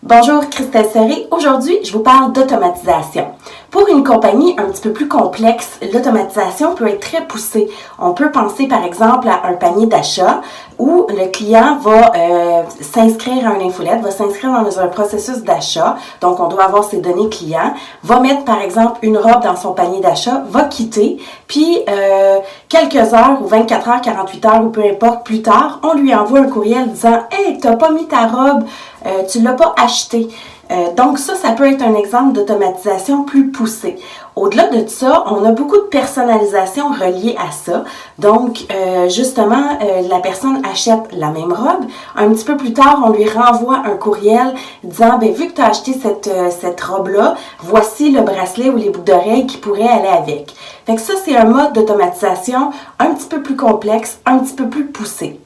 Bonjour, Christelle Serré. Aujourd'hui, je vous parle d'automatisation. Pour une compagnie un petit peu plus complexe, l'automatisation peut être très poussée. On peut penser par exemple à un panier d'achat où le client va s'inscrire à une infolette, va s'inscrire dans un processus d'achat. Donc, on doit avoir ses données clients, va mettre par exemple une robe dans son panier d'achat, va quitter, puis quelques heures ou 24 heures, 48 heures ou peu importe, plus tard, on lui envoie un courriel disant « Hey, t'as pas mis ta robe, tu l'as pas acheté. » Donc ça peut être un exemple d'automatisation plus poussée. Au-delà de ça, on a beaucoup de personnalisation reliée à ça. Donc, justement, la personne achète la même robe. Un petit peu plus tard, on lui renvoie un courriel disant, ben vu que tu as acheté cette robe-là, voici le bracelet ou les boucles d'oreilles qui pourraient aller avec. Fait que ça, c'est un mode d'automatisation un petit peu plus complexe, un petit peu plus poussé.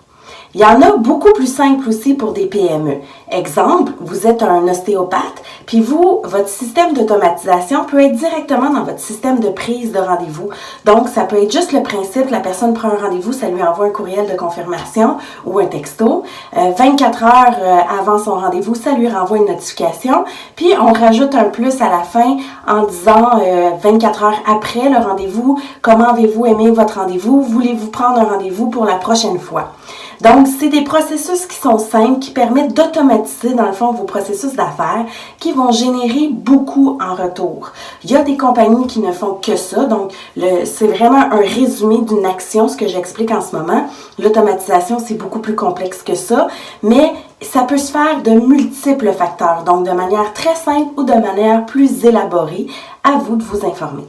Il y en a beaucoup plus simples aussi pour des PME. Exemple, vous êtes un ostéopathe, puis votre système d'automatisation peut être directement dans votre système de prise de rendez-vous. Donc, ça peut être juste le principe, la personne prend un rendez-vous, ça lui envoie un courriel de confirmation ou un texto. 24 heures avant son rendez-vous, ça lui renvoie une notification. Puis, on rajoute un plus à la fin en disant 24 heures après le rendez-vous, comment avez-vous aimé votre rendez-vous? Voulez-vous prendre un rendez-vous pour la prochaine fois? Donc, c'est des processus qui sont simples, qui permettent d'automatiser, dans le fond, vos processus d'affaires, qui vont générer beaucoup en retour. Il y a des compagnies qui ne font que ça, donc c'est vraiment un résumé d'une action, ce que j'explique en ce moment. L'automatisation, c'est beaucoup plus complexe que ça, mais ça peut se faire de multiples facteurs, donc de manière très simple ou de manière plus élaborée. À vous de vous informer.